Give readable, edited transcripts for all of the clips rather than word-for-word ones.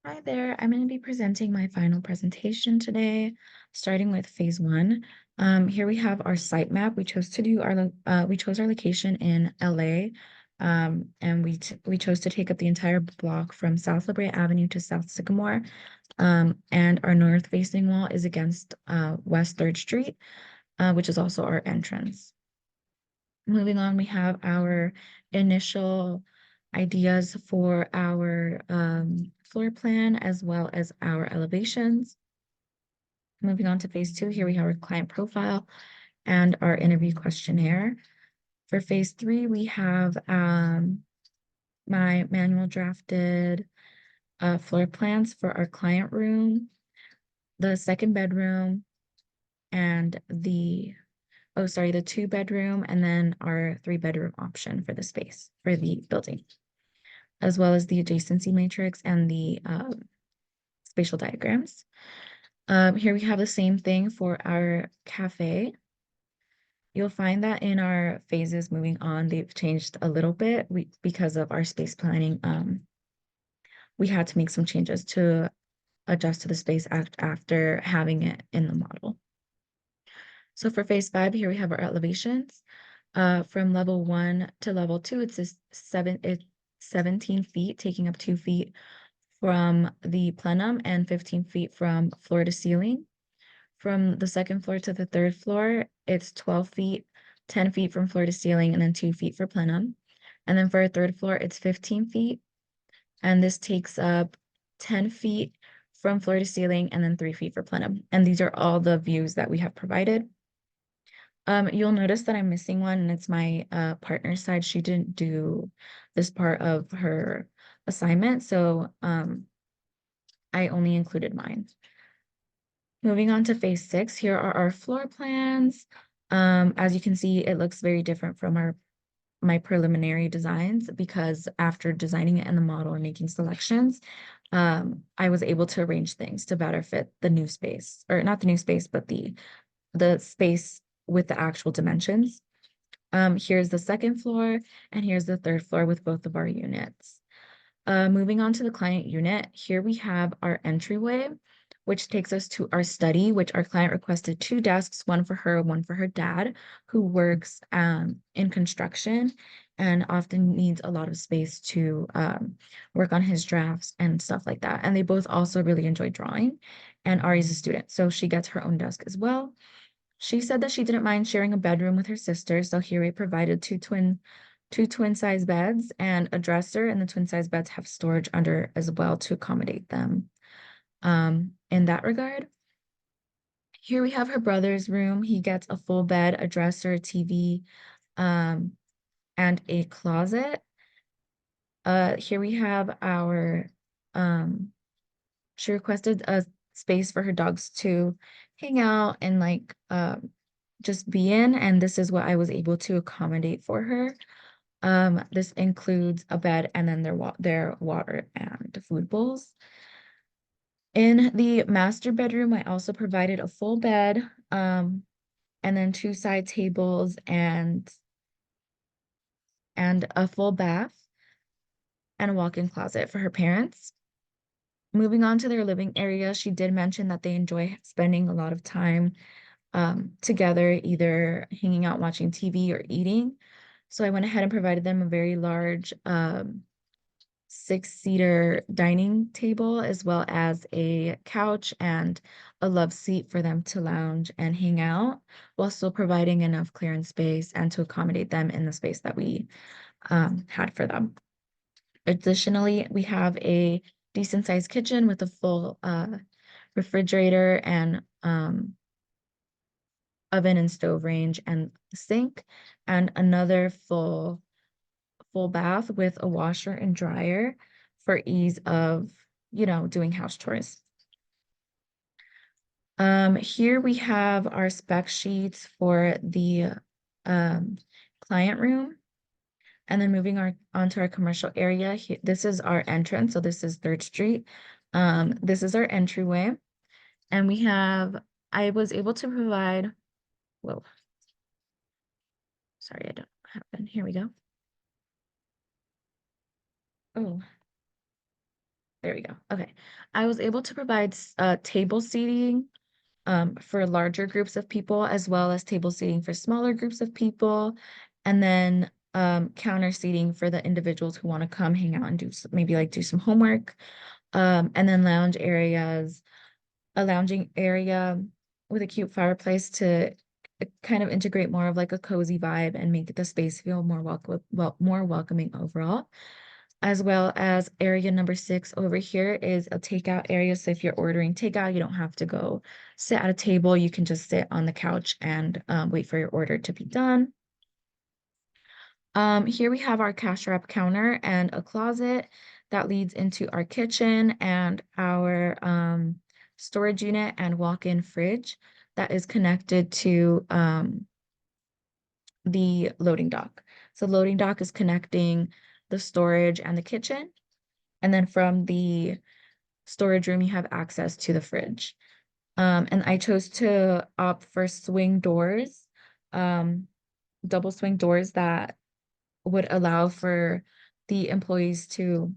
Hi there. I'm going to be presenting my final presentation today, starting with phase one. Here we have our site map. We chose to do we chose our location in LA, and we chose to take up the entire block from South La Brea Avenue to South Sycamore. And our north facing wall is against West 3rd Street, which is also our entrance. Moving on, we have our initial ideas for our floor plan as well as our elevations. Moving on to phase two, here we have our client profile and our interview questionnaire. For phase three, we have my manual drafted floor plans for our client room, the second bedroom, and the 2-bedroom, and then our 3-bedroom option for the space for the building, as well as the adjacency matrix and the spatial diagrams. Here we have the same thing for our cafe. You'll find that in our phases moving on, they've changed a little bit because of our space planning. We had to make some changes to adjust to the space after having it in the model. So for phase 5, here we have our elevations. From level 1 to level 2, it's 17 feet, taking up 2 feet from the plenum and 15 feet from floor to ceiling. From the second floor to the third floor, it's 12 feet, 10 feet from floor to ceiling, and then 2 feet for plenum. And then for our third floor, it's 15 feet. And this takes up 10 feet from floor to ceiling, and then 3 feet for plenum. And these are all the views that we have provided. You'll notice that I'm missing one, and it's my partner's side. She didn't do this part of her assignment, so I only included mine. Moving on to phase 6, here are our floor plans. As you can see, it looks very different from my preliminary designs, because after designing it in the model and making selections, I was able to arrange things to better fit the new space, or not the new space, but the space with the actual dimensions. Here's the second floor, and here's the third floor with both of our units. Moving on to the client unit, here we have our entryway, which takes us to our study, which our client requested 2 desks, one for her, one for her dad, who works in construction and often needs a lot of space to work on his drafts and stuff like that. And they both also really enjoy drawing, and Ari's a student, so she gets her own desk as well. She said that she didn't mind sharing a bedroom with her sister, so here we provided two twin size beds and a dresser, and the twin size beds have storage under as well to accommodate them. In that regard, here we have her brother's room. He gets a full bed, a dresser, a TV, and a closet. Here we have our, she requested a space for her dogs to hang out and like just be in, and this is what I was able to accommodate for her. This includes a bed and then their water and food bowls. In the master bedroom, I also provided a full bed, and then 2 side tables and a full bath and a walk-in closet for her parents. Moving on to their living area, she did mention that they enjoy spending a lot of time together, either hanging out, watching TV, or eating. So I went ahead and provided them a very large 6-seater dining table, as well as a couch and a love seat for them to lounge and hang out, while still providing enough clearance space and to accommodate them in the space that we had for them. Additionally, we have a decent sized kitchen with a full refrigerator and oven and stove range and sink, and another full bath with a washer and dryer for ease of, doing house chores. Here we have our spec sheets for the client room. And then moving onto our commercial area, this is our entrance. So this is 3rd Street. This is our entryway. And I was able to provide, whoa, sorry, I don't have it. Here we go. Oh, There we go. Okay. I was able to provide table seating for larger groups of people, as well as table seating for smaller groups of people, and then counter seating for the individuals who want to come hang out and maybe like do some homework. And then a lounging area with a cute fireplace to kind of integrate more of like a cozy vibe and make the space feel more welcoming overall. As well as area number 6 over here is a takeout area. So if you're ordering takeout, you don't have to go sit at a table. You can just sit on the couch and wait for your order to be done. Here we have our cash wrap counter and a closet that leads into our kitchen and our storage unit and walk-in fridge that is connected to the loading dock. So loading dock is connecting the storage and the kitchen. And then from the storage room, you have access to the fridge. And I chose to opt for swing doors, um, double swing doors that would allow for the employees to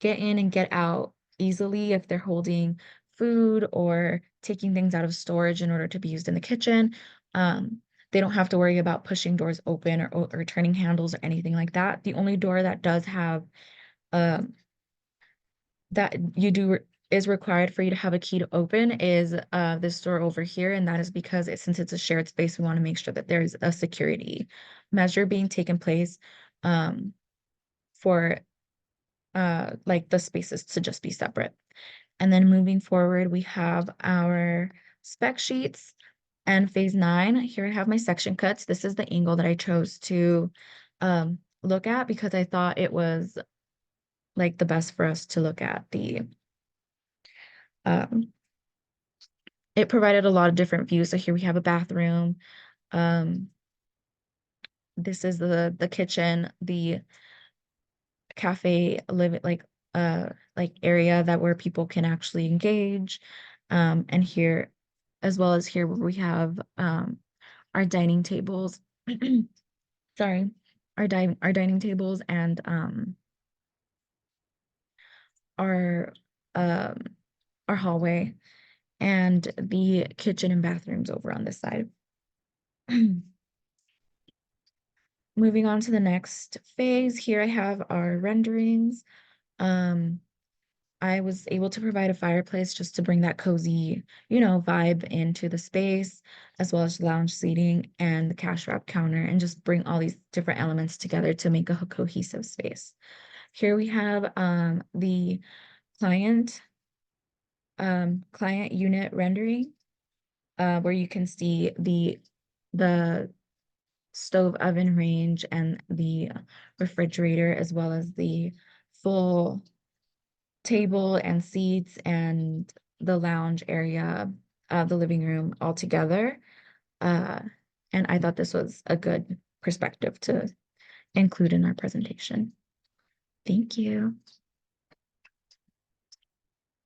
get in and get out easily if they're holding food or taking things out of storage in order to be used in the kitchen. They don't have to worry about pushing doors open or turning handles or anything like that. The only door that does have um, that you do is required for you to have a key to open is this door over here, and that is because since it's a shared space, we want to make sure that there's a security measure being taken place for like the spaces to just be separate. And then moving forward, we have our spec sheets and phase 9. Here I have my section cuts. This is the angle that I chose to look at because I thought it was like the best for us to look at um, it provided a lot of different views. So here we have a bathroom. Um, this is the kitchen, the cafe live like area that where people can actually engage. And here, as well as here where we have our dining tables. Sorry, our dining tables and our um our hallway and the kitchen and bathrooms over on this side. Moving on to the next phase, here I have our renderings. Um, I was able to provide a fireplace just to bring that cozy, vibe into the space, as well as lounge seating and the cash wrap counter, and just bring all these different elements together to make a cohesive space. Here we have the client client unit rendering, where you can see the stove oven range and the refrigerator, as well as the full table and seats and the lounge area of the living room all together. Uh, and I thought this was a good perspective to include in our presentation. Thank you.